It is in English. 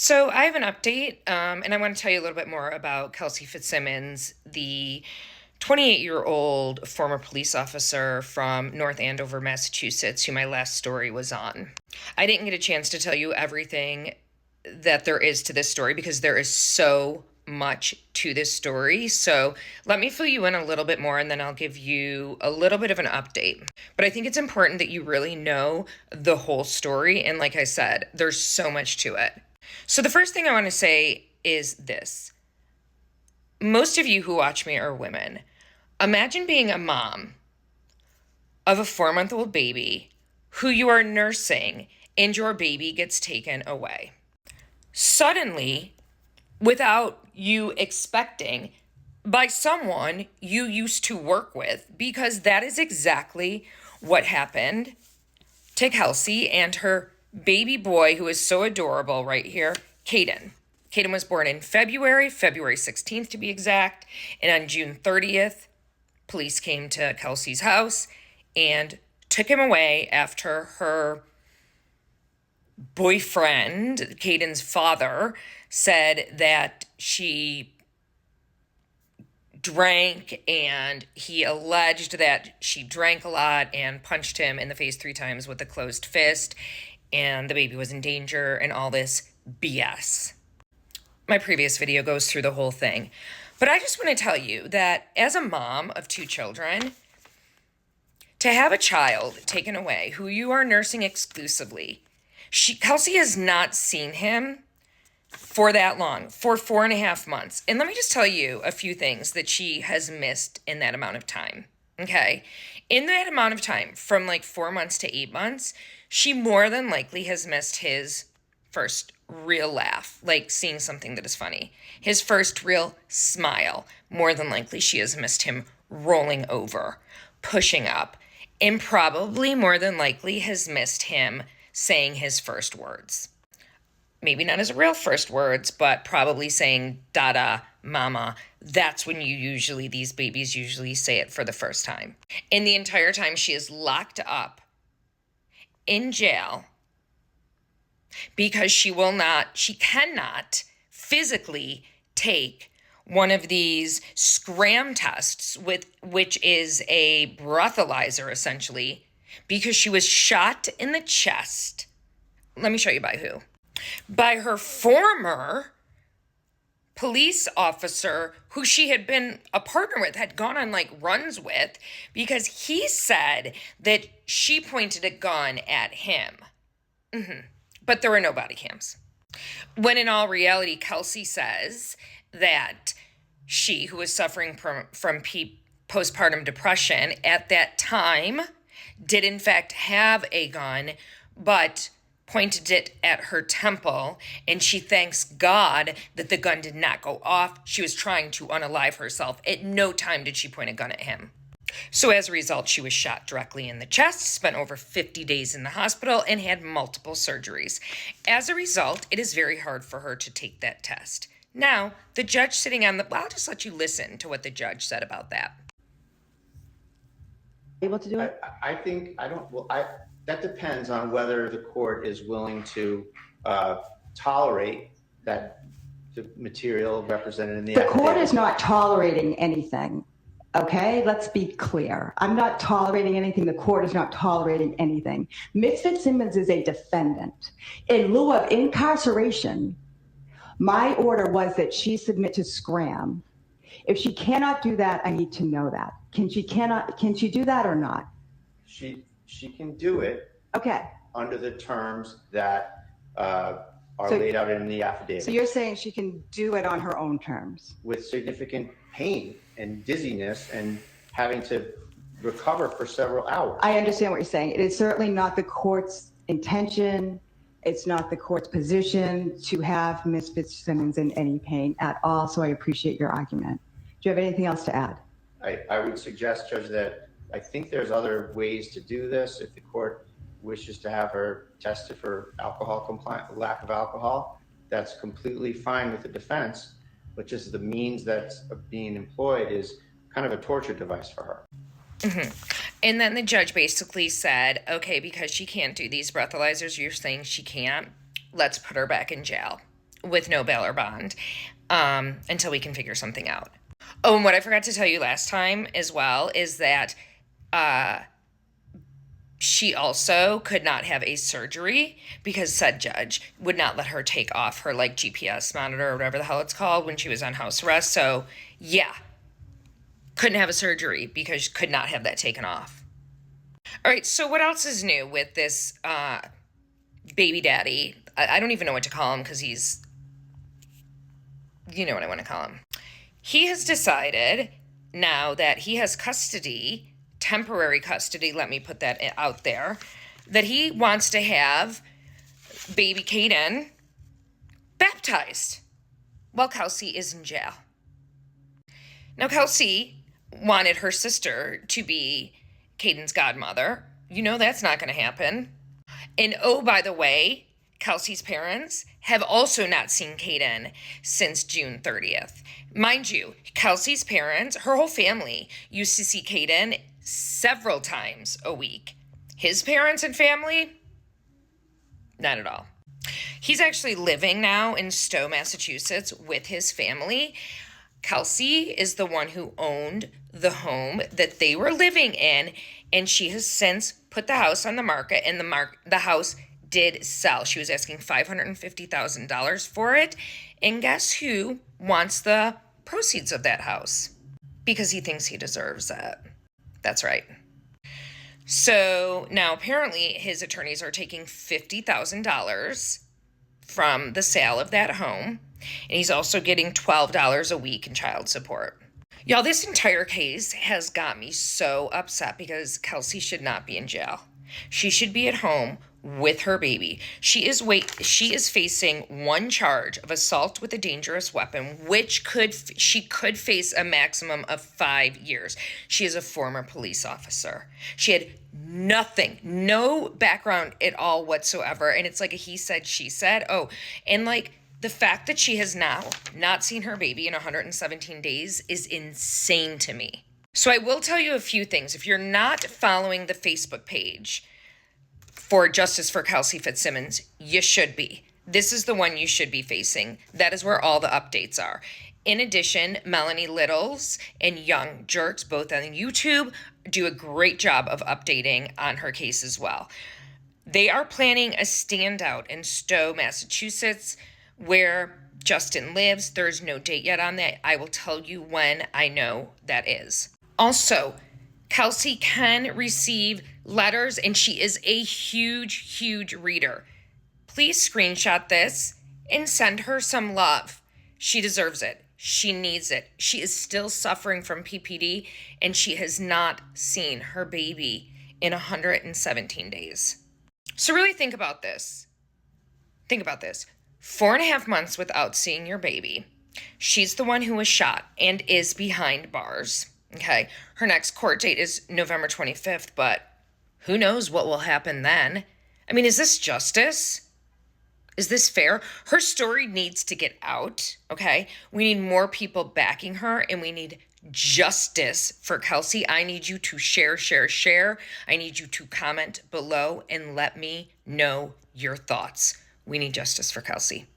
So I have an update, and I want to tell you a little bit more about Kelsey Fitzsimmons, the 28-year-old former police officer from North Andover, Massachusetts, who my last story was on. I didn't get a chance to tell you everything that there is to this story because there is so much to this story. So let me fill you in a little bit more and then I'll give you a little bit of an update. But I think it's important that you really know the whole story. And like I said, there's so much to it. So the first thing I want to say is this. Most of you who watch me are women. Imagine being a mom of a 4-month-old baby who you are nursing and your baby gets taken away. Suddenly, without you expecting, by someone you used to work with, because that is exactly what happened to Kelsey and her baby boy, who is so adorable right here, Caden. Caden was born in February 16th to be exact, and on June 30th, police came to Kelsey's house and took him away after her boyfriend, Caden's father, said that she drank, and he alleged that she drank a lot and punched him in the face 3 times with a closed fist, and the baby was in danger and all this BS. My previous video goes through the whole thing. But I just want to tell you that as a mom of 2 children, to have a child taken away who you are nursing exclusively, Kelsey has not seen him for that long, for 4.5 months. And let me just tell you a few things that she has missed in that amount of time. Okay. In that amount of time, from like 4 months to 8 months, she more than likely has missed his first real laugh, like seeing something that is funny. His first real smile. More than likely, she has missed him rolling over, pushing up, and probably more than likely has missed him saying his first words. Maybe not his real first words, but probably saying dada, mama. That's when these babies usually say it for the first time. And the entire time she is locked up in jail because she cannot physically take one of these scram tests, which is a breathalyzer essentially, because she was shot in the chest. Let me show you by who. By her former police officer who she had been a partner with, had gone on like runs with, because he said that she pointed a gun at him. But there were no body cams. When in all reality, Kelsey says that she, who was suffering from postpartum depression at that time, did in fact have a gun, but pointed it at her temple, and she thanks God that the gun did not go off. She was trying to unalive herself. At no time did she point a gun at him. So as a result, she was shot directly in the chest, spent over 50 days in the hospital, and had multiple surgeries. As a result, it is very hard for her to take that test. Now, the judge sitting on I'll just let you listen to what the judge said about that. Able to do it? That depends on whether the court is willing to tolerate the material represented in the The affidavit. court is not tolerating anything. Okay, let's be clear. I'm not tolerating anything. The court is not tolerating anything. Ms. Fitzsimmons is a defendant. In lieu of incarceration, my order was that she submit to scram. If she cannot do that, I need to know that. Can she do that or not? She can do it. Okay. Under the terms that are laid out in the affidavit. So you're saying she can do it on her own terms? With significant pain and dizziness and having to recover for several hours. I understand what you're saying. It is certainly not the court's intention. It's not the court's position to have Ms. Fitzsimmons in any pain at all, so I appreciate your argument. Do you have anything else to add? I would suggest, Judge, that I think there's other ways to do this. If the court wishes to have her tested for lack of alcohol, that's completely fine with the defense, but just the means that's being employed is kind of a torture device for her. And then the judge basically said, okay, because she can't do these breathalyzers, you're saying she can't, let's put her back in jail. with no bail or bond until we can figure something out. Oh, and what I forgot to tell you last time as well is that she also could not have a surgery because said judge would not let her take off her like GPS monitor or whatever the hell it's called when she was on house arrest. So yeah, couldn't have a surgery because she could not have that taken off. All right, so what else is new with this baby daddy? I don't even know what to call him because he's, you know what I want to call him. He has decided now that he has custody, temporary custody, let me put that out there, that he wants to have baby Caden baptized while Kelsey is in jail. Now, Kelsey wanted her sister to be Caden's godmother. You know that's not going to happen. And oh, by the way, Kelsey's parents have also not seen Caden since June 30th. Mind you, Kelsey's parents, her whole family, used to see Caden several times a week. His parents and family, not at all. He's actually living now in Stowe, Massachusetts with his family. Kelsey is the one who owned the home that they were living in, and she has since put the house on the market, and the house did sell. She was asking $550,000 for it, and guess who wants the proceeds of that house? Because he thinks he deserves it. That's right. So now apparently his attorneys are taking $50,000 from the sale of that home, and he's also getting $12 a week in child support. Y'all, this entire case has got me so upset because Kelsey should not be in jail. She should be at home with her baby. She is facing one charge of assault with a dangerous weapon, which she could face a maximum of 5 years. She is a former police officer. She had no background at all whatsoever, and it's like a he said, she said. Oh, and like the fact that she has now not seen her baby in 117 days is insane to me. So I will tell you a few things. If you're not following the Facebook page for Justice for Kelsey Fitzsimmons, you should be. This is the one you should be facing. That is where all the updates are. In addition, Melanie Littles and Young Jerks, both on YouTube, do a great job of updating on her case as well. They are planning a standout in Stowe, Massachusetts, where Justin lives. There's no date yet on that. I will tell you when I know that is. Also, Kelsey can receive letters, and she is a huge reader. Please screenshot this and send her some love. She deserves it. She needs it. She is still suffering from PPD, and she has not seen her baby in 117 days. So really think about this. 4.5 months without seeing your baby. She's the one who was shot and is behind bars. Okay, her next court date is November 25th, but who knows what will happen then? I mean, is this justice? Is this fair? Her story needs to get out, okay? We need more people backing her, and we need justice for Kelsey. I need you to share. I need you to comment below and let me know your thoughts. We need justice for Kelsey.